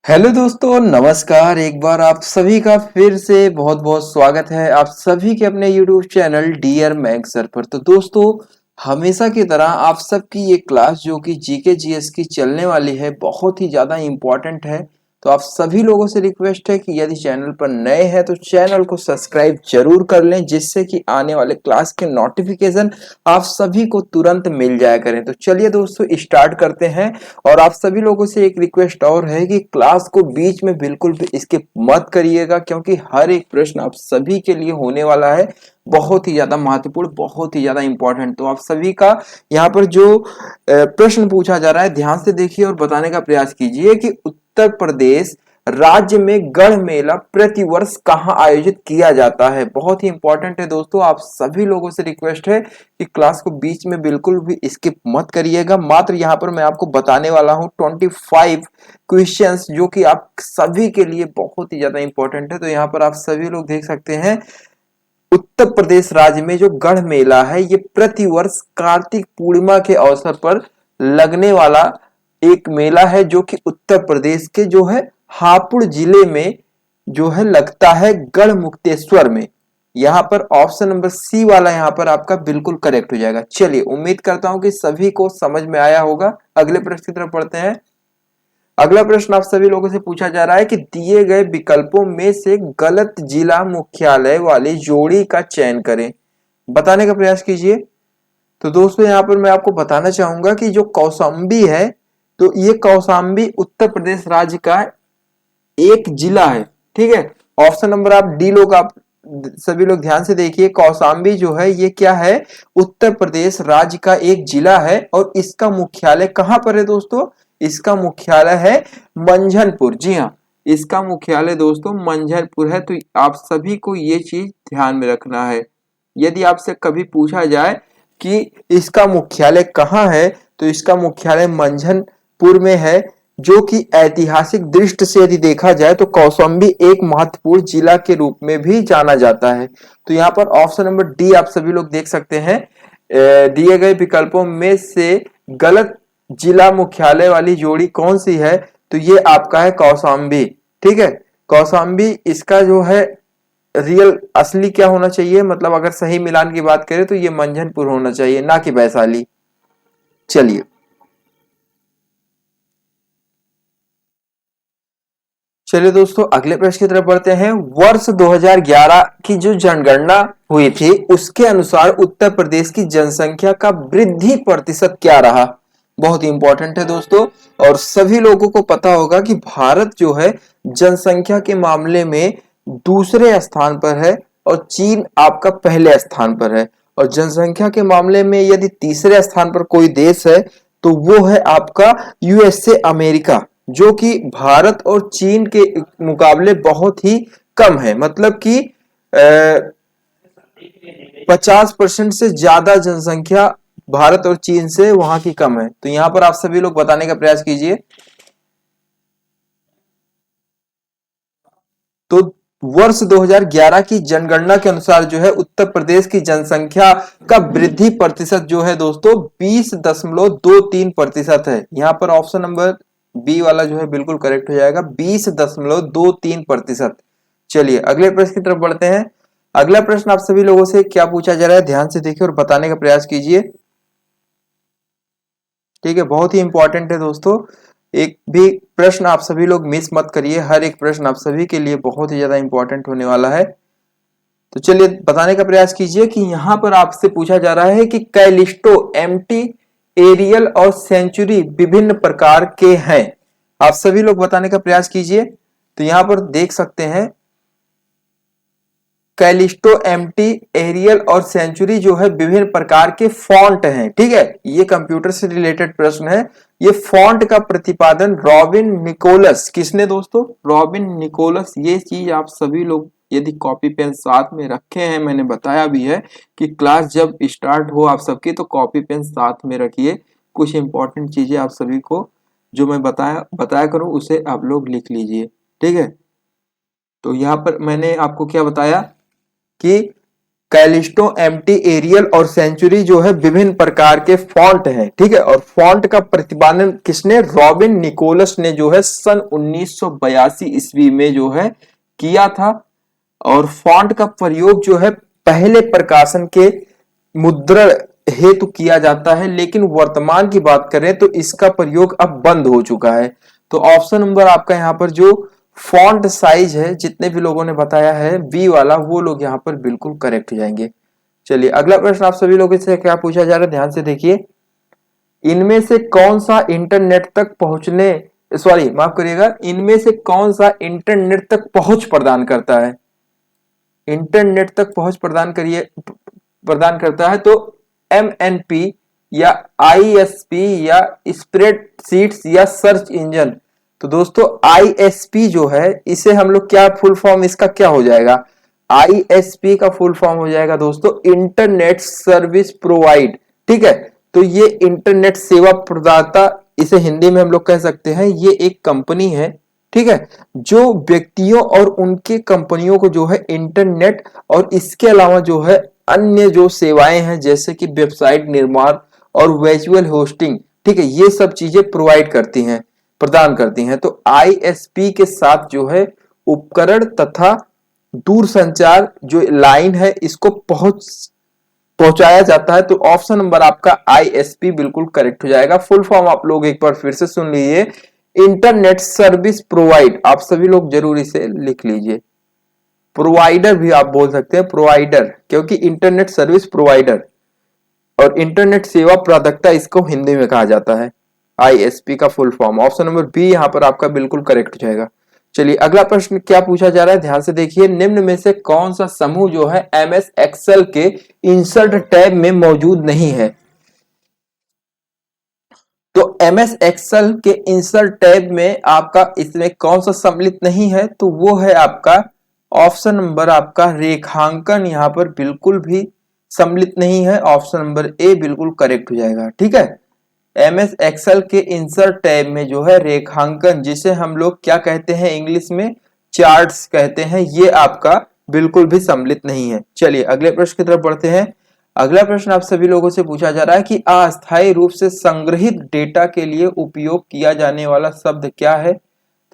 Hello दोस्तों, नमस्कार। एक बार आप सभी का फिर से बहुत बहुत स्वागत है आप सभी के अपने YouTube channel dear Mag sir पर। तो दोस्तों, हमेशा की तरह आप सबकी ये क्लास जो कि जीके जीएस की चलने वाली है, बहुत ही ज़्यादा इम्पोर्टेंट है। तो आप सभी लोगों से रिक्वेस्ट है कि यदि चैनल पर नए हैं तो चैनल को सब्सक्राइब जरूर कर लें, जिससे कि आने वाले क्लास के नोटिफिकेशन आप सभी को तुरंत मिल जाया करें। तो चलिए दोस्तों, स्टार्ट करते हैं। और आप सभी लोगों से एक रिक्वेस्ट और है कि क्लास को बीच में बिल्कुल भी स्किप मत करिएगा, क्योंकि हर एक प्रश्न आप सभी के लिए होने वाला है, बहुत ही ज्यादा महत्वपूर्ण, बहुत ही ज्यादा इंपॉर्टेंट। तो आप सभी का यहाँ पर जो प्रश्न पूछा जा रहा है, ध्यान से देखिए और बताने का प्रयास कीजिए कि उत्तर प्रदेश राज्य में गढ़ मेला प्रतिवर्ष कहाँ आयोजित किया जाता है। बहुत ही इंपॉर्टेंट है दोस्तों, आप सभी लोगों से रिक्वेस्ट है कि क्लास को बीच में बिल्कुल भी स्किप मत करिएगा। मात्र यहाँ पर मैं आपको बताने वाला हूँ 25 क्वेश्चंस, जो कि आप सभी के लिए बहुत ही ज्यादा इंपॉर्टेंट है। तो यहाँ पर आप सभी लोग देख सकते हैं, उत्तर प्रदेश राज्य में जो गढ़ मेला है, ये प्रतिवर्ष कार्तिक पूर्णिमा के अवसर पर लगने वाला एक मेला है, जो कि उत्तर प्रदेश के जो है हापुड़ जिले में जो है लगता है, गढ़ मुक्तेश्वर में। यहाँ पर ऑप्शन नंबर सी वाला यहाँ पर आपका बिल्कुल करेक्ट हो जाएगा। चलिए, उम्मीद करता हूं कि सभी को समझ में आया होगा। अगले प्रश्न की तरफ पढ़ते हैं। अगला प्रश्न आप सभी लोगों से पूछा जा रहा है कि दिए गए विकल्पों में से गलत जिला मुख्यालय वाली जोड़ी का चयन करें। बताने का प्रयास कीजिए। तो दोस्तों, यहाँ पर मैं आपको बताना चाहूंगा कि जो कौशाम्बी है, तो ये कौशाम्बी उत्तर प्रदेश राज्य का एक जिला है। ठीक है, ऑप्शन नंबर आप डी लोग, आप सभी लोग ध्यान से देखिए। कौशाम्बी जो है, ये क्या है, उत्तर प्रदेश राज्य का एक जिला है। और इसका मुख्यालय कहां पर है दोस्तों? इसका मुख्यालय है मंझनपुर। जी हाँ, इसका मुख्यालय दोस्तों मंझनपुर है। तो आप सभी को ये चीज ध्यान में रखना है। यदि आपसे कभी पूछा जाए कि इसका मुख्यालय कहाँ है, तो इसका मुख्यालय मंझनपुर में है, जो कि ऐतिहासिक दृष्टि से यदि देखा जाए तो कौशाम्बी एक महत्वपूर्ण जिला के रूप में भी जाना जाता है। तो यहाँ पर ऑप्शन नंबर डी आप सभी लोग देख सकते हैं। दिए गए विकल्पों में से गलत जिला मुख्यालय वाली जोड़ी कौन सी है? तो ये आपका है कौशाम्बी। ठीक है, कौशाम्बी इसका जो है रियल असली क्या होना चाहिए, मतलब अगर सही मिलान की बात करें तो ये मंझनपुर होना चाहिए, ना कि वैशाली। चलिए, चलिए दोस्तों, अगले प्रश्न की तरफ बढ़ते हैं। वर्ष 2011 की जो जनगणना हुई थी, उसके अनुसार उत्तर प्रदेश की जनसंख्या का वृद्धि प्रतिशत क्या रहा? बहुत ही इंपॉर्टेंट है दोस्तों। और सभी लोगों को पता होगा कि भारत जो है जनसंख्या के मामले में दूसरे स्थान पर है, और चीन आपका पहले स्थान पर है। और जनसंख्या के मामले में यदि तीसरे स्थान पर कोई देश है, तो वो है आपका यूएसए अमेरिका, जो कि भारत और चीन के मुकाबले बहुत ही कम है। मतलब कि 50% से ज्यादा जनसंख्या भारत और चीन से वहां की कम है। तो यहां पर आप सभी लोग बताने का प्रयास कीजिए। तो वर्ष 2011 की जनगणना के अनुसार जो है उत्तर प्रदेश की जनसंख्या का वृद्धि प्रतिशत जो है दोस्तों 20.23% है। यहां पर ऑप्शन नंबर बी वाला जो है बिल्कुल करेक्ट हो जाएगा, 20.23%। चलिए, अगले प्रश्न की तरफ बढ़ते हैं। अगला प्रश्न आप सभी लोगों से क्या पूछा जा रहा है, ध्यान से देखिए और बताने का प्रयास कीजिए। ठीक है, बहुत ही इंपॉर्टेंट है दोस्तों। एक भी प्रश्न आप सभी लोग मिस मत करिए, हर एक प्रश्न आप सभी के लिए बहुत ही ज्यादा इंपॉर्टेंट होने वाला है। तो चलिए, बताने का प्रयास कीजिए कि यहां पर आपसे पूछा जा रहा है कि कैलिस्टो, एम्प्टी, एरियल और सेंचुरी विभिन्न प्रकार के हैं। आप सभी लोग बताने का प्रयास कीजिए। तो यहां पर देख सकते हैं, कैलिस्टो, एम्प्टी, एरियल और सेंचुरी जो है विभिन्न प्रकार के फॉन्ट हैं। ठीक है, ये कंप्यूटर से रिलेटेड प्रश्न है। ये फॉन्ट का प्रतिपादन रॉबिन निकोलस, किसने दोस्तों? Robin Nicholas. ये चीज आप सभी लोग यदि कॉपी पेन साथ में रखे हैं, मैंने बताया भी है कि क्लास जब स्टार्ट हो आप सबकी, तो कॉपी पेन साथ में रखिए। कुछ इंपॉर्टेंट चीजें आप सभी को जो मैं बताया बताया करूं, उसे आप लोग लिख लीजिए। ठीक है, तो यहाँ पर मैंने आपको क्या बताया कि कैलिस्टो, एम्प्टी, एरियल और सेंचुरी जो है विभिन्न प्रकार के फॉन्ट हैं, ठीक है। और फॉन्ट का प्रतिपादन किसने, रॉबिन निकोलस ने जो है सन 1982 ईस्वी में जो है किया था। और फॉन्ट का प्रयोग जो है पहले प्रकाशन के मुद्रण हेतु किया जाता है, लेकिन वर्तमान की बात करें तो इसका प्रयोग अब बंद हो चुका है। तो ऑप्शन नंबर आपका यहाँ पर जो फॉन्ट साइज है, जितने भी लोगों ने बताया है बी वाला, वो लोग यहाँ पर बिल्कुल करेक्ट हो जाएंगे। चलिए अगला प्रश्न आप सभी लोगों से क्या पूछा जा रहा है, ध्यान से देखिए। इनमें से कौन सा इंटरनेट तक पहुंचने, सॉरी माफ करिएगा, इनमें से कौन सा इंटरनेट तक पहुंच प्रदान करता है, इंटरनेट तक पहुंच प्रदान करता है। तो MNP या ISP या स्प्रेडशीट्स या सर्च इंजन। तो दोस्तों ISP जो है, इसे हम लोग क्या फुल फॉर्म इसका क्या हो जाएगा, ISP का फुल फॉर्म हो जाएगा दोस्तों इंटरनेट सर्विस प्रोवाइड, ठीक है। तो ये इंटरनेट सेवा प्रदाता, इसे हिंदी में हम लोग कह सकते हैं, ये एक कंपनी है, ठीक है, जो व्यक्तियों और उनके कंपनियों को जो है इंटरनेट और इसके अलावा जो है अन्य जो सेवाएं हैं जैसे कि वेबसाइट निर्माण और वर्चुअल होस्टिंग, ठीक है, ये सब चीजें प्रोवाइड करती हैं, प्रदान करती हैं। तो ISP के साथ जो है उपकरण तथा दूरसंचार जो लाइन है इसको पहुंचाया जाता है। तो ऑप्शन नंबर आपका ISP बिल्कुल करेक्ट हो जाएगा। फुल फॉर्म आप लोग एक बार फिर से सुन लीजिए, इंटरनेट सर्विस प्रोवाइड, आप सभी लोग जरूर इसे लिख लीजिए। प्रोवाइडर भी आप बोल सकते हैं, प्रोवाइडर, क्योंकि इंटरनेट सर्विस प्रोवाइडर और इंटरनेट सेवा प्रदाता इसको हिंदी में कहा जाता है। ISP का full form, option number B यहां पर आपका बिल्कुल करेक्ट हो जाएगा। चलिए अगला प्रश्न क्या पूछा जा रहा है, ध्यान से देखिए। निम्न में से कौन सा समूह जो है MS एक्सेल के इंसर्ट टैब में मौजूद नहीं है। तो MS एक्सेल के इंसर्ट टैब में आपका इसमें कौन सा सम्मिलित नहीं है, तो वो है आपका ऑप्शन नंबर आपका रेखांकन, यहां पर बिल्कुल भी सम्मिलित नहीं है। ऑप्शन नंबर ए बिल्कुल करेक्ट हो जाएगा, ठीक है। MS एक्सेल के इंसर्ट टैब में जो है रेखांकन, जिसे हम लोग क्या कहते हैं इंग्लिश में, चार्ट्स कहते हैं, ये आपका बिल्कुल भी सम्मिलित नहीं है। चलिए अगले प्रश्न की तरफ बढ़ते हैं। अगला प्रश्न आप सभी लोगों से पूछा जा रहा है कि अस्थायी रूप से संग्रहित डेटा के लिए उपयोग किया जाने वाला शब्द क्या है।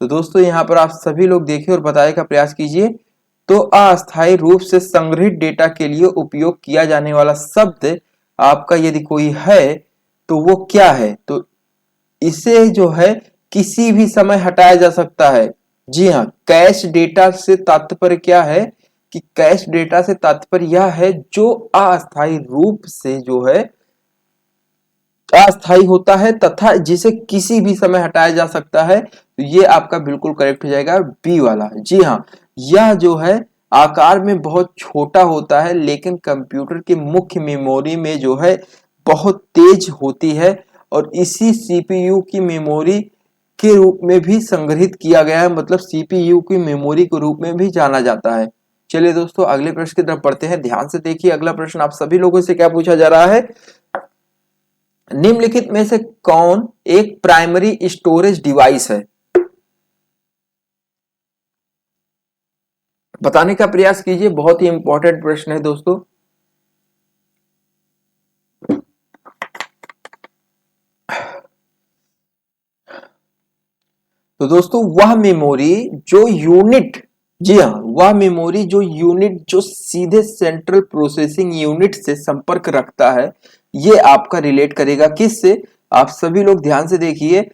तो दोस्तों यहाँ पर आप सभी लोग देखिए और बताने का प्रयास कीजिए। तो अस्थायी रूप से संग्रहित डेटा के लिए उपयोग किया जाने वाला शब्द आपका यदि कोई है तो वो क्या है, तो इसे जो है किसी भी समय हटाया जा सकता है। जी हाँ, कैश डेटा से तात्पर्य क्या है कि कैश डेटा से तात्पर्य यह है जो अस्थायी रूप से जो है अस्थायी होता है तथा जिसे किसी भी समय हटाया जा सकता है। तो ये आपका बिल्कुल करेक्ट हो जाएगा बी वाला। जी हाँ, यह जो है आकार में बहुत छोटा होता है लेकिन कंप्यूटर की मुख्य मेमोरी में जो है बहुत तेज होती है और इसी CPU की मेमोरी के रूप में भी संग्रहित किया गया है, मतलब CPU की मेमोरी के रूप में भी जाना जाता है। चलिए दोस्तों अगले प्रश्न की तरफ बढ़ते हैं, ध्यान से देखिए। अगला प्रश्न आप सभी लोगों से क्या पूछा जा रहा है, निम्नलिखित में से कौन एक प्राइमरी स्टोरेज डिवाइस है, बताने का प्रयास कीजिए। बहुत ही इंपॉर्टेंट प्रश्न है दोस्तों। तो दोस्तों वह मेमोरी जो यूनिट, जी हाँ, वह मेमोरी जो यूनिट जो सीधे सेंट्रल प्रोसेसिंग यूनिट से संपर्क रखता है, ये आपका रिलेट करेगा किससे, आप सभी लोग ध्यान से देखिए।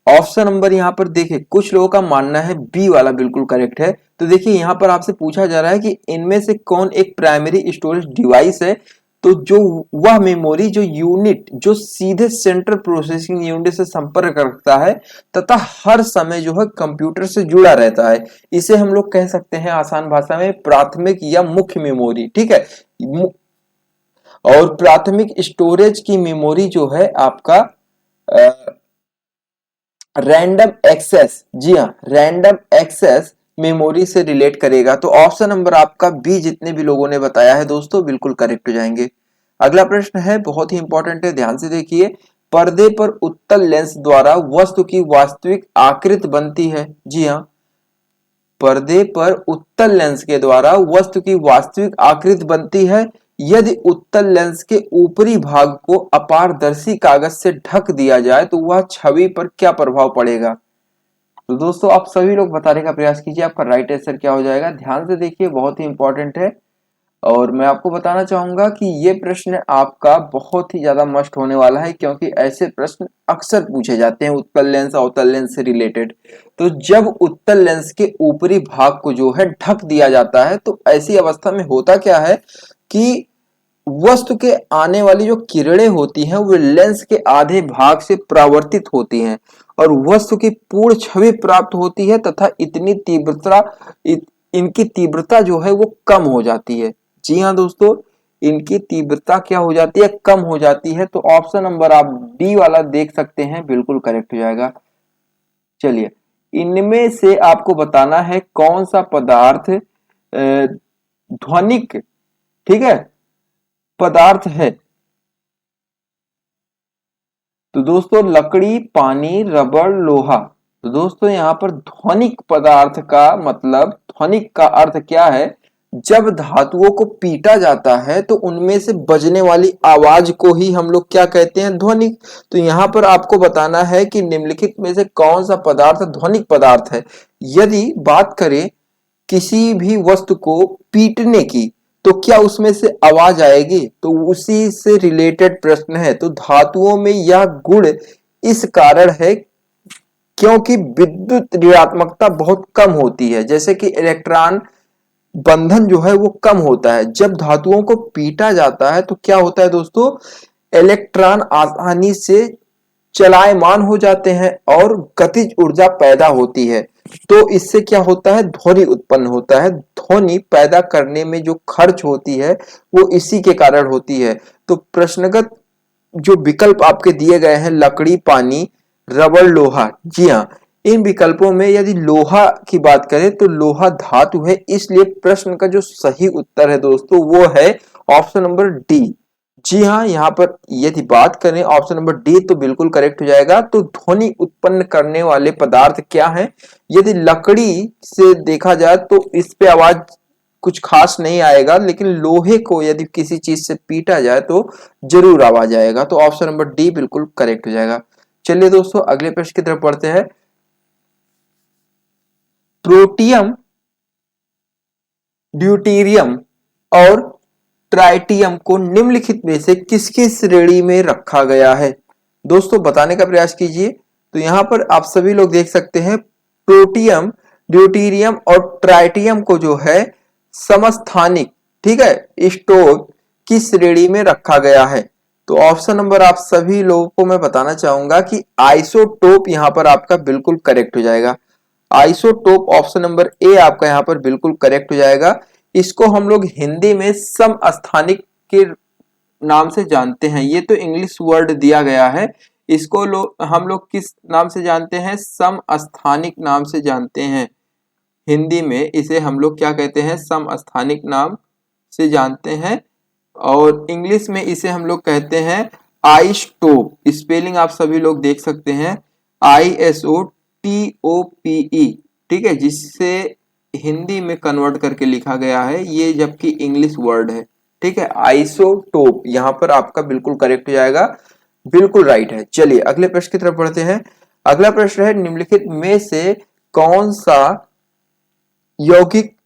ऑप्शन नंबर यहाँ पर देखिए, कुछ लोगों का मानना है बी वाला बिल्कुल करेक्ट है। तो देखिए यहाँ पर आपसे पूछा जा रहा है कि इनमें से कौन एक प्राइमरी स्टोरेज डिवाइस है। तो जो वह मेमोरी जो यूनिट जो सीधे सेंट्रल प्रोसेसिंग यूनिट से संपर्क रखता है तथा हर समय जो है कंप्यूटर से जुड़ा रहता है, इसे हम लोग कह सकते हैं आसान भाषा में प्राथमिक या मुख्य मेमोरी, ठीक है। और प्राथमिक स्टोरेज की मेमोरी जो है आपका रैंडम एक्सेस, जी हाँ, रैंडम एक्सेस मेमोरी से रिलेट करेगा। तो ऑप्शन नंबर आपका बी जितने भी लोगों ने बताया है दोस्तों बिल्कुल करेक्ट हो जाएंगे। अगला प्रश्न है, बहुत ही इंपॉर्टेंट है, ध्यान से देखिए। पर्दे पर उत्तल लेंस द्वारा वस्तु की वास्तविक आकृति बनती है। जी हाँ, पर्दे पर उत्तल लेंस के द्वारा वस्तु की वास्तविक आकृति बनती है। यदि उत्तल लेंस के ऊपरी भाग को अपारदर्शी कागज से ढक दिया जाए तो वह छवि पर क्या प्रभाव पड़ेगा। तो दोस्तों आप सभी लोग बताने का प्रयास कीजिए, आपका राइट आंसर क्या हो जाएगा। ध्यान से देखिए, बहुत ही इंपॉर्टेंट है। और मैं आपको बताना चाहूंगा कि ये प्रश्न आपका बहुत ही ज्यादा मस्ट होने वाला है, क्योंकि ऐसे प्रश्न अक्सर पूछे जाते हैं उत्तल लेंस और अवतल लेंस से रिलेटेड। तो जब उत्तल लेंस के ऊपरी भाग को जो है ढक दिया जाता है तो ऐसी अवस्था में होता क्या है कि वस्तु के आने वाली जो किरणें होती हैं वो लेंस के आधे भाग से परावर्तित होती हैं और वस्तु की पूर्ण छवि प्राप्त होती है तथा इनकी तीव्रता जो है वो कम हो जाती है। जी हाँ दोस्तों, इनकी तीव्रता क्या हो जाती है, कम हो जाती है। तो ऑप्शन नंबर आप डी वाला देख सकते हैं, बिल्कुल करेक्ट हो जाएगा। चलिए, इनमें से आपको बताना है कौन सा पदार्थ ध्वनिक, ठीक है, पदार्थ है। तो दोस्तों लकड़ी, पानी, रबड़, लोहा। तो दोस्तों यहाँ पर ध्वनिक पदार्थ का मतलब, ध्वनिक का अर्थ क्या है, जब धातुओं को पीटा जाता है तो उनमें से बजने वाली आवाज को ही हम लोग क्या कहते हैं, ध्वनिक। तो यहाँ पर आपको बताना है कि निम्नलिखित में से कौन सा पदार्थ ध्वनिक पदार्थ है। यदि बात करें किसी भी वस्तु को पीटने की तो क्या उसमें से आवाज आएगी, तो उसी से रिलेटेड प्रश्न है। तो धातुओं में यह गुण इस कारण है क्योंकि विद्युत ऋणात्मकता बहुत कम होती है, जैसे कि इलेक्ट्रॉन बंधन जो है वो कम होता है। जब धातुओं को पीटा जाता है तो क्या होता है दोस्तों, इलेक्ट्रॉन आसानी से चलायमान हो जाते हैं और गतिज ऊर्जा पैदा होती है। तो इससे क्या होता है, ध्वनि उत्पन्न होता है। ध्वनि पैदा करने में जो खर्च होती है वो इसी के कारण होती है। तो प्रश्नगत जो विकल्प आपके दिए गए हैं, लकड़ी, पानी, रबड़, लोहा, जी हाँ, इन विकल्पों में यदि लोहा की बात करें तो लोहा धातु है, इसलिए प्रश्न का जो सही उत्तर है दोस्तों वो है ऑप्शन नंबर डी। जी हाँ, यहाँ पर यदि बात करें ऑप्शन नंबर डी तो बिल्कुल करेक्ट हो जाएगा। तो ध्वनि उत्पन्न करने वाले पदार्थ क्या हैं, यदि लकड़ी से देखा जाए तो इस पे आवाज कुछ खास नहीं आएगा, लेकिन लोहे को यदि किसी चीज से पीटा जाए तो जरूर आवाज आएगा। तो ऑप्शन नंबर डी बिल्कुल करेक्ट हो जाएगा। चलिए दोस्तों अगले प्रश्न की तरफ बढ़ते हैं। प्रोटियम, ड्यूटेरियम और ट्राइटियम को निम्नलिखित में से किसकी श्रेणी में रखा गया है। दोस्तों बताने का प्रयास कीजिए। तो यहां पर आप सभी लोग देख सकते हैं प्रोटियम, ड्यूटेरियम और ट्राइटियम को जो है समस्थानिक, ठीक है, स्टोव की श्रेणी में रखा गया है। तो ऑप्शन नंबर आप सभी लोगों को मैं बताना चाहूंगा कि आइसोटोप यहां पर आपका बिल्कुल करेक्ट हो जाएगा। आइसोटोप ऑप्शन नंबर ए आपका यहां पर बिल्कुल करेक्ट हो जाएगा। इसको हम लोग हिंदी में समस्थानिक के नाम से जानते हैं। ये तो इंग्लिश वर्ड दिया गया है, इसको हम लोग किस नाम से जानते हैं, समस्थानिक नाम से जानते हैं। हिंदी में इसे हम लोग क्या कहते हैं, समस्थानिक नाम से जानते हैं। और इंग्लिश में इसे हम लोग कहते हैं आइसोटोप। स्पेलिंग आप सभी लोग देख सकते हैं, ISOTOPE, ठीक है, जिससे हिंदी में कन्वर्ट करके लिखा गया है ये, जबकि इंग्लिश वर्ड है, ठीक है। आइसोटोप यहाँ पर आपका बिल्कुल करेक्ट हो जाएगा, बिल्कुल राइट है। चलिए अगले प्रश्न की तरफ बढ़ते हैं। अगला प्रश्न है निम्नलिखित में से कौन सा यौगिक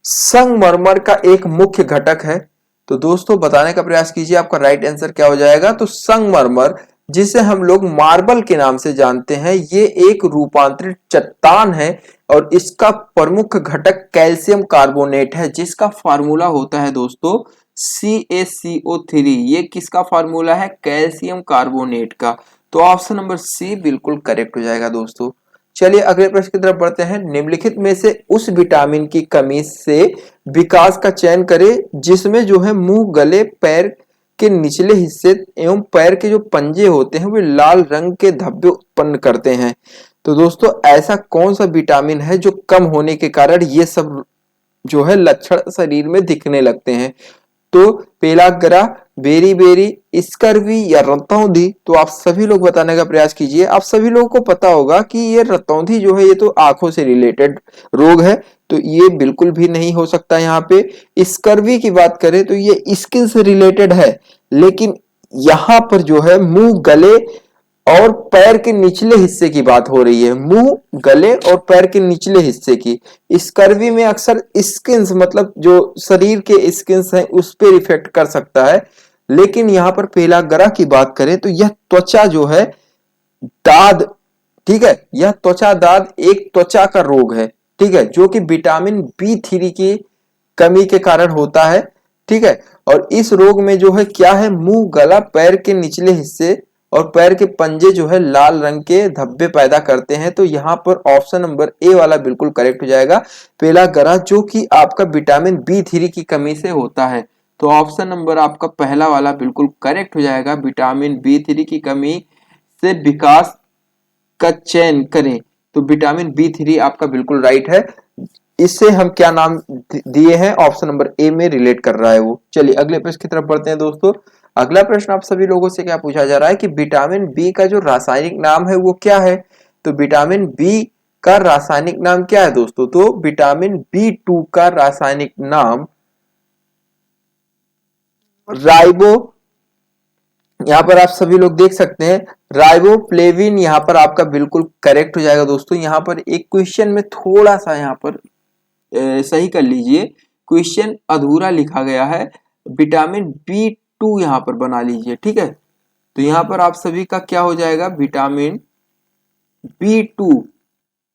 संगमरमर का एक मुख्य घटक है। तो दोस्तों बताने का प्रयास कीजिए, आपका राइट आंसर क्या हो जाएगा। तो संगमरमर, जिसे हम लोग मार्बल के नाम से जानते हैं, ये एक रूपांतरित चट्टान है और इसका प्रमुख घटक कैल्शियम कार्बोनेट है, जिसका फार्मूला होता है दोस्तों CaCO3। ये किसका फार्मूला है, कैल्शियम कार्बोनेट का। तो ऑप्शन नंबर सी बिल्कुल करेक्ट हो जाएगा दोस्तों। चलिए अगले प्रश्न की तरफ बढ़ते हैं। निम्नलिखित में से उस विटामिन की कमी से विकास का चयन करें जिसमें जो है मुंह, गले, पैर के निचले हिस्से एवं पैर के जो पंजे होते हैं वे लाल रंग के धब्बे उत्पन्न करते हैं। तो दोस्तों ऐसा कौन सा विटामिन है जो कम होने के कारण ये सब जो है लक्षण शरीर में दिखने लगते हैं। तो पेलाग्रा, बेरी, स्कर्वी या रतौंधी, तो आप सभी लोग बताने का प्रयास कीजिए। आप सभी लोगों को पता होगा कि ये रतौंधी जो है ये तो आंखों से रिलेटेड रोग है, तो ये बिल्कुल भी नहीं हो सकता। यहाँ पे स्कर्वी की बात करें तो ये स्किन से रिलेटेड है, लेकिन यहाँ पर जो है मुंह, गले और पैर के निचले हिस्से की बात हो रही है, मुंह, गले और पैर के निचले हिस्से की। स्कर्वी में अक्सर स्किन्स मतलब जो शरीर के स्किन्स हैं उस पर इफेक्ट कर सकता है, लेकिन यहाँ पर पेलाग्रा की बात करें तो यह त्वचा जो है दाद, ठीक है, यह त्वचा दाद एक त्वचा का रोग है, ठीक है, जो कि विटामिन B3 की कमी के कारण होता है, ठीक है। और इस रोग में जो है क्या है, मुंह, गला, पैर के निचले हिस्से और पैर के पंजे जो है लाल रंग के धब्बे पैदा करते हैं। तो यहाँ पर ऑप्शन नंबर ए वाला बिल्कुल करेक्ट हो जाएगा, पेलाग्रा, जो कि आपका विटामिन B3 की कमी से होता है। तो ऑप्शन नंबर आपका पहला वाला बिल्कुल करेक्ट हो जाएगा, विटामिन B3 की कमी से विकास का चयन करें। तो विटामिन B3 आपका बिल्कुल राइट है। इससे हम क्या नाम दिए हैं, ऑप्शन नंबर ए में रिलेट कर रहा है वो। चलिए अगले प्रश्न की तरफ बढ़ते हैं दोस्तों। अगला प्रश्न आप सभी लोगों से क्या पूछा जा रहा है कि विटामिन बी का जो रासायनिक नाम है वो क्या है। तो विटामिन बी का रासायनिक नाम क्या है दोस्तों, तो विटामिन B2 का रासायनिक नाम राइबो, यहाँ पर आप सभी लोग देख सकते हैं राइबोफ्लेविन, यहाँ पर आपका बिल्कुल करेक्ट हो जाएगा दोस्तों। यहाँ पर एक क्वेश्चन में थोड़ा सा यहाँ पर सही कर लीजिए, क्वेश्चन अधूरा लिखा गया है, विटामिन B2 यहाँ पर बना लीजिए, ठीक है। तो यहाँ पर आप सभी का क्या हो जाएगा, विटामिन B2,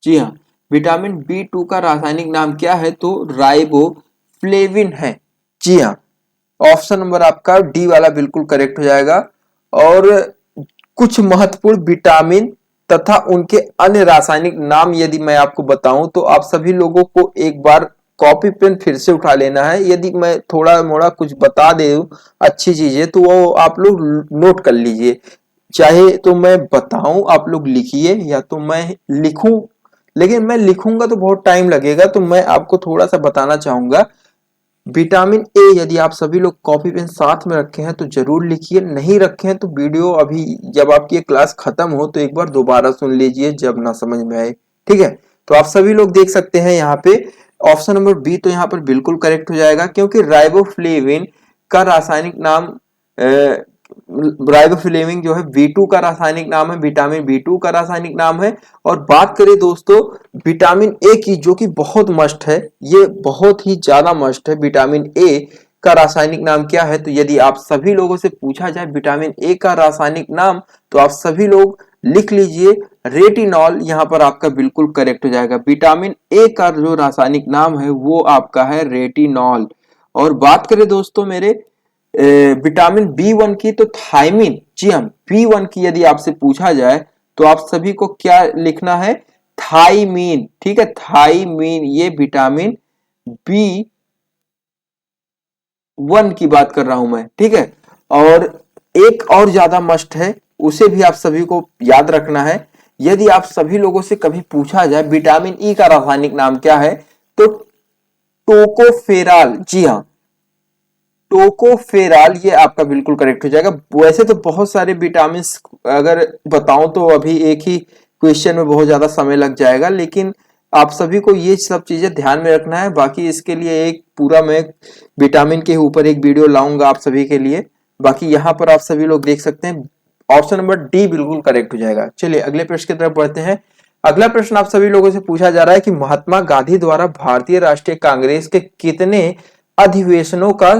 जी हाँ, विटामिन B2 का रासायनिक नाम क्या है, तो राइबोफ्लेविन है, जी हाँ। ऑप्शन नंबर आपका डी वाला बिल्कुल करेक्ट हो जाएगा। और कुछ महत्वपूर्ण विटामिन तथा उनके अन्य रासायनिक नाम यदि मैं आपको बताऊं तो आप सभी लोगों को एक बार कॉपी पेन फिर से उठा लेना है। यदि मैं थोड़ा मोड़ा कुछ बता दे अच्छी चीजें तो वो आप लोग नोट कर लीजिए, चाहे तो मैं बताऊं आप लोग लिखिए या तो मैं लिखूं, लेकिन मैं लिखूंगा तो बहुत टाइम लगेगा, तो मैं आपको थोड़ा सा बताना चाहूंगा। विटामिन ए यदि आप सभी लोग कॉपी पेन साथ में रखे हैं तो जरूर लिखिए, नहीं रखे हैं तो वीडियो अभी जब आपकी क्लास खत्म हो तो एक बार दोबारा सुन लीजिए जब ना समझ में आए, ठीक है। तो आप सभी लोग देख सकते हैं यहाँ पे ऑप्शन नंबर बी तो यहाँ पर बिल्कुल करेक्ट हो जाएगा, क्योंकि राइबोफ्लेविन का रासायनिक नाम राइबोफ्लेविन जो है B2 का रासायनिक नाम है, विटामिन B2 का रासायनिक नाम है। और बात करें दोस्तों विटामिन ए की, जो कि बहुत मस्ट है, ये बहुत ही ज्यादा मस्ट है, विटामिन ए का रासायनिक नाम क्या है। तो यदि आप सभी लोगों से पूछा जाए विटामिन ए का रासायनिक नाम तो आप सभी लोग लिख लीजिए रेटिनॉल, यहाँ पर आपका बिल्कुल करेक्ट हो जाएगा। विटामिन ए का जो रासायनिक नाम है वो आपका है रेटिनॉल। और बात करें दोस्तों मेरे विटामिन B1 की तो थायमिन, जी हाँ, B1 की यदि आपसे पूछा जाए तो आप सभी को क्या लिखना है, थाइमीन, ठीक है, थाइमीन, ये विटामिन B1 की बात कर रहा हूं मैं, ठीक है। और एक और ज्यादा मस्ट है, उसे भी आप सभी को याद रखना है। यदि आप सभी लोगों से कभी पूछा जाए विटामिन ई का रासायनिक नाम क्या है तो टोकोफेराल, जी हाँ, टोकोफेराल, ये आपका बिल्कुल करेक्ट हो जाएगा। वैसे तो बहुत सारे विटामिन अगर बताऊं तो अभी एक ही क्वेश्चन में बहुत ज्यादा समय लग जाएगा, लेकिन आप सभी को ये सब चीजें ध्यान में रखना है। बाकी इसके लिए एक पूरा मैं विटामिन के ऊपर एक वीडियो लाऊंगा आप सभी के लिए। बाकी यहाँ पर आप सभी लोग देख सकते हैं ऑप्शन नंबर डी बिल्कुल करेक्ट हो जाएगा। चलिए अगले प्रश्न की तरफ बढ़ते हैं। अगला प्रश्न आप सभी लोगों से पूछा जा रहा है कि महात्मा गांधी द्वारा भारतीय राष्ट्रीय कांग्रेस के कितने अधिवेशनों का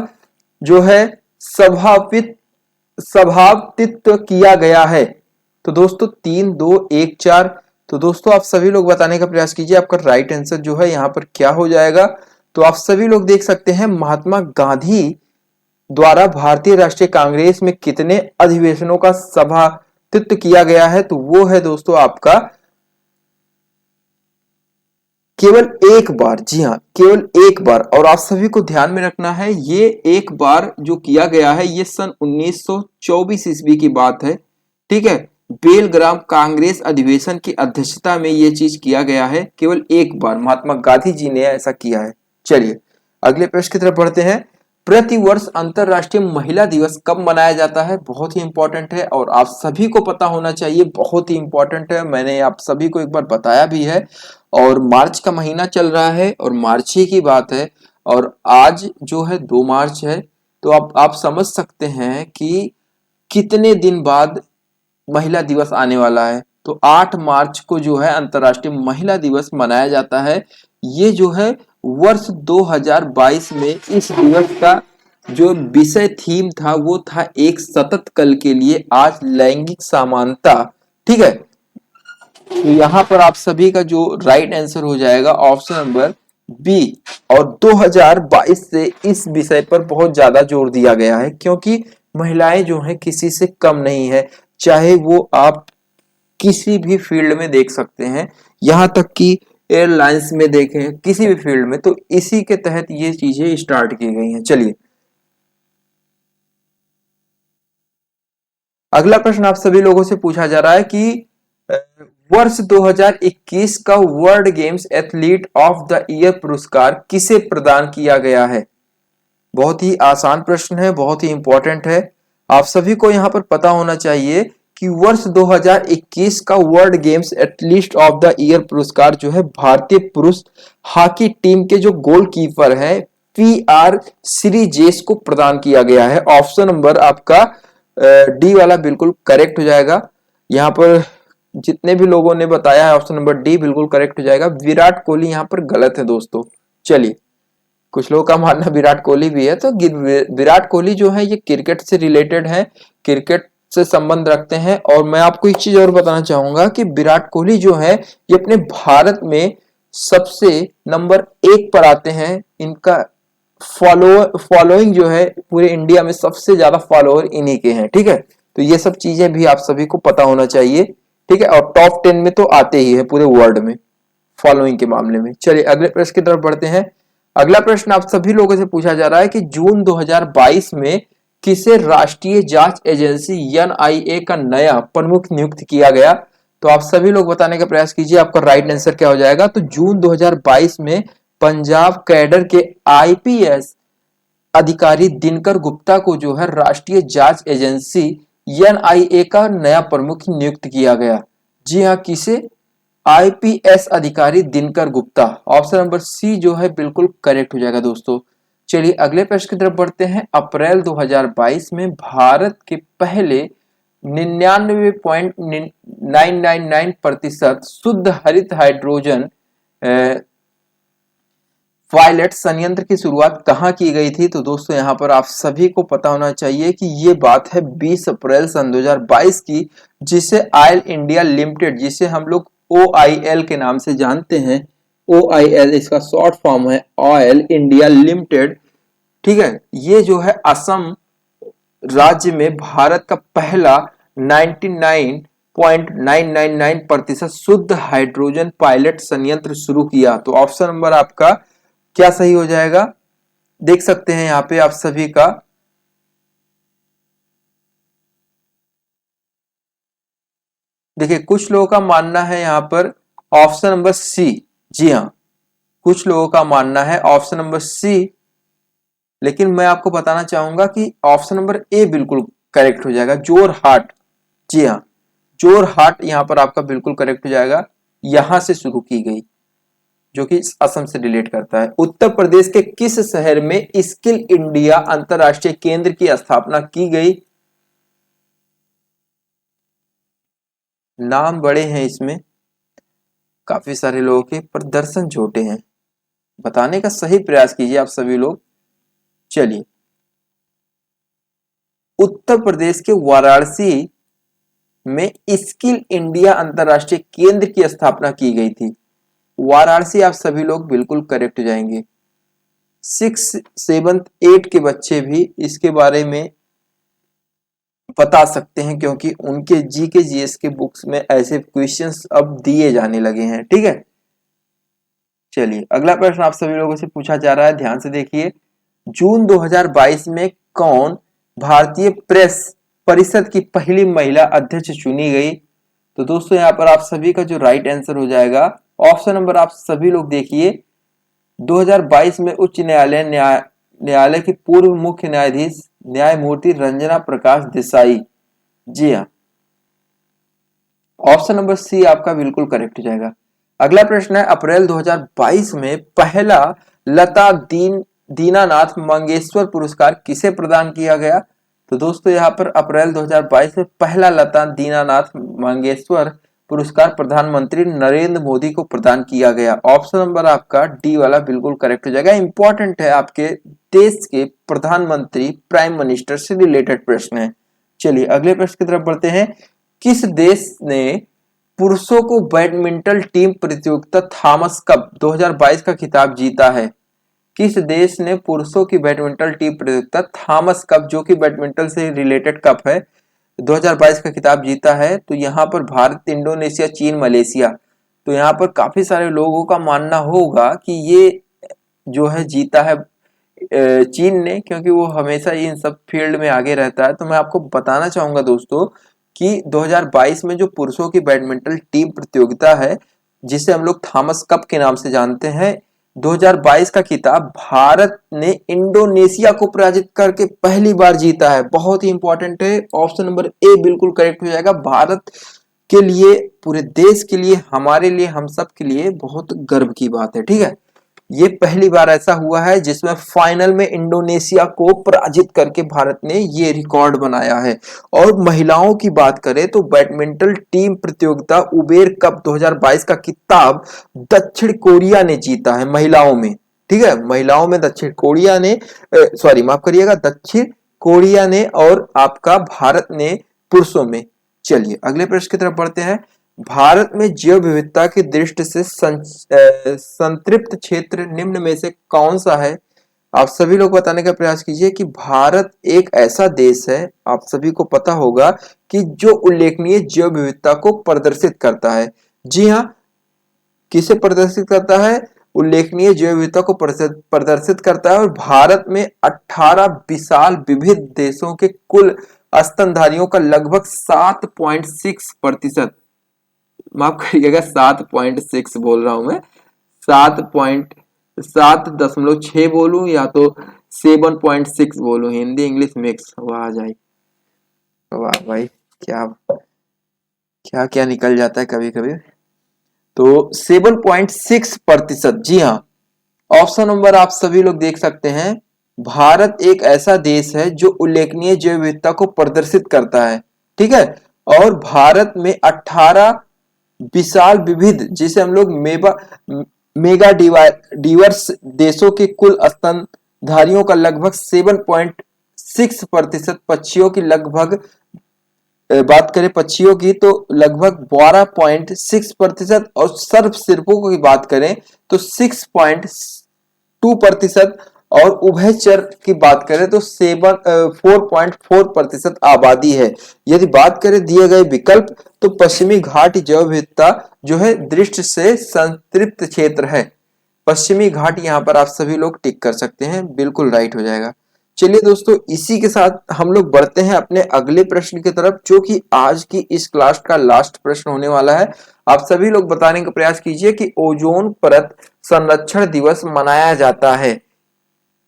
जो है सभापतित्व किया गया है। तो दोस्तों 3, 2, 1, 4। तो दोस्तों आप सभी लोग बताने का प्रयास कीजिए आपका राइट आंसर जो है यहाँ पर क्या हो जाएगा। तो आप सभी लोग देख सकते हैं महात्मा गांधी द्वारा भारतीय राष्ट्रीय कांग्रेस में कितने अधिवेशनों का सभापतित्व किया गया है, तो वो है दोस्तों आपका केवल एक बार, जी हाँ, केवल एक बार। और आप सभी को ध्यान में रखना है ये एक बार जो किया गया है ये सन 1924 ईस्वी की बात है, ठीक है। बेलग्राम कांग्रेस अधिवेशन की अध्यक्षता में ये चीज किया गया है, केवल एक बार महात्मा गांधी जी ने ऐसा किया है। चलिए अगले प्रश्न की तरफ बढ़ते हैं। प्रतिवर्ष अंतरराष्ट्रीय महिला दिवस कब मनाया जाता है? बहुत ही इंपॉर्टेंट है और आप सभी को पता होना चाहिए, बहुत ही इंपॉर्टेंट है। मैंने आप सभी को एक बार बताया भी है। और मार्च का महीना चल रहा है और मार्च ही की बात है और आज जो है 2 मार्च है। तो आप समझ सकते हैं कि कितने दिन बाद महिला दिवस आने वाला है। तो 8 मार्च को जो है अंतर्राष्ट्रीय महिला दिवस मनाया जाता है। ये जो है वर्ष 2022 में इस दिवस का जो विषय थीम था वो था एक सतत कल के लिए आज लैंगिक समानता। ठीक है, तो यहाँ पर आप सभी का जो राइट आंसर हो जाएगा ऑप्शन नंबर बी। और 2022 से इस विषय पर बहुत ज्यादा जोर दिया गया है क्योंकि महिलाएं जो हैं किसी से कम नहीं है, चाहे वो आप किसी भी फील्ड में देख सकते हैं, यहाँ तक कि एयरलाइंस में देखें, किसी भी फील्ड में। तो इसी के तहत ये चीजें स्टार्ट की गई हैं। चलिए अगला प्रश्न आप सभी लोगों से पूछा जा रहा है कि अ, वर्ष 2021 का world games athlete of the year पुरस्कार किसे प्रदान किया गया है? बहुत ही आसान प्रश्न है, बहुत ही इंपॉर्टेंट है। आप सभी को यहाँ पर पता होना चाहिए कि वर्ष 2021 का world games athlete of the year पुरस्कार जो है भारतीय पुरुष हॉकी टीम के जो गोलकीपर हैं PR श्रीजेश को प्रदान किया गया है। ऑप्शन नंबर आपका डी वाला बिल्कुल करेक्ट हो जाएगा। यहाँ पर जितने भी लोगों ने बताया है ऑप्शन नंबर डी बिल्कुल करेक्ट हो जाएगा। विराट कोहली यहाँ पर गलत है दोस्तों। चलिए, कुछ लोगों का मानना विराट कोहली भी है, तो विराट कोहली जो है ये क्रिकेट से रिलेटेड है, क्रिकेट से संबंध रखते हैं। और मैं आपको एक चीज और बताना चाहूंगा कि विराट कोहली जो है ये अपने भारत में सबसे नंबर 1 पर आते हैं। इनका फॉलोइंग जो है पूरे इंडिया में सबसे ज्यादा फॉलोअर इन्हीं के हैं। ठीक है, तो ये सब चीजें भी आप सभी को पता होना चाहिए। ठीक है, और टॉप 10 में तो आते ही है पूरे वर्ल्ड में फॉलोइंग के मामले में। चलिए अगले प्रश्न की तरफ बढ़ते हैं। अगला प्रश्न आप सभी लोगों से पूछा जा रहा है कि जून 2022 में किसे राष्ट्रीय जांच एजेंसी NIA का नया प्रमुख नियुक्त किया गया? तो आप सभी लोग बताने का प्रयास कीजिए, आपका राइट आंसर क्या हो जाएगा। तो जून 2022 में पंजाब कैडर के IPS अधिकारी दिनकर गुप्ता को जो है राष्ट्रीय जांच एजेंसी NIA का नया प्रमुख नियुक्त किया गया। जी हाँ, किसे? IPS अधिकारी Dinkar Gupta. Option number C जो है बिल्कुल करेक्ट हो जाएगा दोस्तों। चलिए अगले प्रश्न की तरफ बढ़ते हैं। अप्रैल 2022 में भारत के पहले 99.999% शुद्ध हरित हाइड्रोजन पायलट संयंत्र की शुरुआत कहाँ की गई थी? तो दोस्तों यहाँ पर आप सभी को पता होना चाहिए कि ये बात है 20 अप्रैल सन 2022 की, जिसे ऑयल इंडिया लिमिटेड, जिसे हम लोग OIL के नाम से जानते हैं, OIL इसका शॉर्ट फॉर्म है ऑयल इंडिया लिमिटेड। ठीक है, ये जो है असम राज्य में भारत का पहला 99.999% शुद्ध हाइड्रोजन पायलट संयंत्र शुरू किया। तो ऑप्शन नंबर आपका क्या सही हो जाएगा? देख सकते हैं यहाँ पे आप सभी का देखिए, कुछ लोगों का मानना है यहाँ पर ऑप्शन नंबर सी। जी हाँ, कुछ लोगों का मानना है ऑप्शन नंबर सी, लेकिन मैं आपको बताना चाहूंगा कि ऑप्शन नंबर ए बिल्कुल करेक्ट हो जाएगा, जोरहाट। जी हाँ, जोरहाट यहाँ पर आपका बिल्कुल करेक्ट हो जाएगा। यहां से शुरू की गई, जो कि असम से रिलेट करता है। उत्तर प्रदेश के किस शहर में स्किल इंडिया अंतरराष्ट्रीय केंद्र की स्थापना की गई? नाम बड़े हैं इसमें काफी सारे लोगों के, पर दर्शन छोटे हैं। बताने का सही प्रयास कीजिए आप सभी लोग। चलिए, उत्तर प्रदेश के वाराणसी में स्किल इंडिया अंतरराष्ट्रीय केंद्र की स्थापना की गई थी। वाराणसी आप सभी लोग बिल्कुल करेक्ट हो जाएंगे। 6, 7, 8 के बच्चे भी इसके बारे में बता सकते हैं क्योंकि उनके GK GS के बुक्स में ऐसे क्वेश्चंस अब दिए जाने लगे हैं। ठीक है, चलिए अगला प्रश्न आप सभी लोगों से पूछा जा रहा है, ध्यान से देखिए। जून 2022 में कौन भारतीय प्रेस परिषद की पहली महिला अध्यक्ष चुनी गई? तो दोस्तों यहाँ पर आप सभी का जो राइट आंसर हो जाएगा ऑप्शन नंबर आप सभी लोग देखिए, 2022 में उच्च न्यायालय न्यायालय की पूर्व मुख्य न्यायाधीश न्यायमूर्ति रंजना प्रकाश देसाई। जी हाँ, ऑप्शन नंबर सी आपका बिल्कुल करेक्ट हो जाएगा। अगला प्रश्न है, अप्रैल 2022 में पहला लता दीनानाथ मंगेशकर पुरस्कार किसे प्रदान किया गया? तो दोस्तों यहाँ पर अप्रैल 2022 में पहला लता दीनानाथ मंगेशकर पुरस्कार प्रधानमंत्री नरेंद्र मोदी को प्रदान किया गया। ऑप्शन नंबर आपका डी वाला बिल्कुल करेक्ट हो जाएगा। इंपॉर्टेंट है, आपके देश के प्रधानमंत्री प्राइम मिनिस्टर से रिलेटेड प्रश्न है। चलिए अगले प्रश्न की तरफ बढ़ते हैं। किस देश ने पुरुषों को बैडमिंटन टीम प्रतियोगिता थॉमस कप 2022 का खिताब जीता है? किस देश ने पुरुषों की बैडमिंटन टीम प्रतियोगिता थॉमस कप, जो कि बैडमिंटन से रिलेटेड कप है, 2022 का खिताब जीता है? तो यहाँ पर भारत, इंडोनेशिया, चीन, मलेशिया। तो यहाँ पर काफी सारे लोगों का मानना होगा कि ये जो है जीता है चीन ने, क्योंकि वो हमेशा इन सब फील्ड में आगे रहता है। तो मैं आपको बताना चाहूंगा दोस्तों कि 2022 में जो पुरुषों की बैडमिंटन टीम प्रतियोगिता है, जिसे हम लोग थॉमस कप के नाम से जानते हैं, 2022 का खिताब भारत ने इंडोनेशिया को पराजित करके पहली बार जीता है। बहुत ही इंपॉर्टेंट है, ऑप्शन नंबर ए बिल्कुल करेक्ट हो जाएगा। भारत के लिए, पूरे देश के लिए, हमारे लिए, हम सब के लिए बहुत गर्व की बात है। ठीक है, ये पहली बार ऐसा हुआ है जिसमें फाइनल में इंडोनेशिया को पराजित करके भारत ने ये रिकॉर्ड बनाया है। और महिलाओं की बात करें तो बैडमिंटन टीम प्रतियोगिता उबेर कप 2022 का खिताब दक्षिण कोरिया ने जीता है महिलाओं में। ठीक है, महिलाओं में दक्षिण कोरिया ने, सॉरी माफ करिएगा, दक्षिण कोरिया ने, और आपका भारत ने पुरुषों में। चलिए अगले प्रश्न की तरफ बढ़ते हैं। भारत में जैव विविधता की दृष्टि से संतृप्त क्षेत्र निम्न में से कौन सा है? आप सभी लोग बताने का प्रयास कीजिए कि भारत एक ऐसा देश है, आप सभी को पता होगा, कि जो उल्लेखनीय जैव विविधता को प्रदर्शित करता है। जी हाँ, किसे प्रदर्शित करता है? उल्लेखनीय जैव विविधता को प्रदर्शित करता है। और भारत में 18 विशाल विविध देशों के कुल स्तनधारियों का लगभग 7.6%, माफ करिएगा 7.6 बोल रहा हूं मैं, 7.6 बोलूं या तो 7.6 बोलूं, हिंदी इंग्लिश मिक्स वाह जाए। वाह भाई, क्या क्या क्या निकल जाता है कभी कभी। तो 7.6%, जी हाँ, ऑप्शन नंबर आप सभी लोग देख सकते हैं। भारत एक ऐसा देश है जो उल्लेखनीय जैव विविधता को प्रदर्शित करता है। ठीक है, और भारत में 18 विशाल विविध, जिसे हम लोग मेगा डिवर्स देशों के कुल स्तनधारियों का लगभग 7.6%, पक्षियों की लगभग बात करें पक्षियों की तो लगभग 12.6%, और सर्पसिर्पों की बात करें तो 6.2%, और उभयचर की बात करें तो 4.4% आबादी है। यदि बात करें दिए गए विकल्प, तो पश्चिमी घाट जैव विविधता जो है दृष्टि से संतृप्त क्षेत्र है। पश्चिमी घाट यहाँ पर आप सभी लोग टिक कर सकते हैं, बिल्कुल राइट हो जाएगा। चलिए दोस्तों, इसी के साथ हम लोग बढ़ते हैं अपने अगले प्रश्न की तरफ, जो कि आज की इस क्लास का लास्ट प्रश्न होने वाला है। आप सभी लोग बताने का प्रयास कीजिए कि ओजोन परत संरक्षण दिवस मनाया जाता है,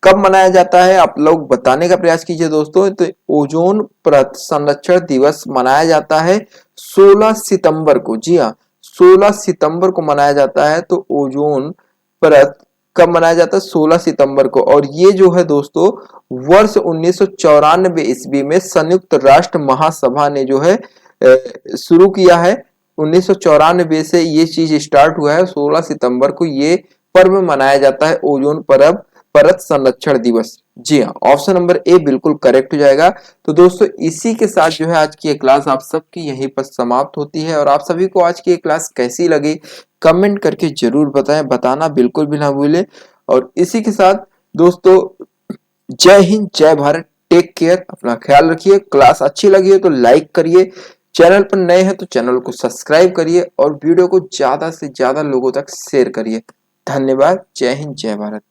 कब मनाया जाता है? आप लोग बताने का प्रयास कीजिए दोस्तों। तो ओजोन परत संरक्षण दिवस मनाया जाता है 16 सितंबर को। जी हाँ, 16 सितंबर को मनाया जाता है। तो ओजोन परत कब मनाया जाता है? 16 सितंबर को। और ये जो है दोस्तों, वर्ष 1994 ईस्वी में संयुक्त राष्ट्र महासभा ने जो है शुरू किया है। 1994 से ये चीज स्टार्ट हुआ है। 16 सितंबर को ये पर्व मनाया जाता है, ओजोन परत संरक्षण दिवस। जी हाँ, ऑप्शन नंबर ए बिल्कुल करेक्ट हो जाएगा। तो दोस्तों, इसी के साथ जो है आज की ये क्लास आप सबकी यहीं पर समाप्त होती है। और आप सभी को आज की ये क्लास कैसी लगी कमेंट करके जरूर बताएं, बताना बिल्कुल भी ना भूले। और इसी के साथ दोस्तों, जय हिंद, जय भारत, टेक केयर, अपना ख्याल रखिए। क्लास अच्छी लगी है तो लाइक करिए, चैनल पर नए हैं तो चैनल को सब्सक्राइब करिए, और वीडियो को ज्यादा से ज्यादा लोगों तक शेयर करिए। धन्यवाद, जय हिंद, जय भारत।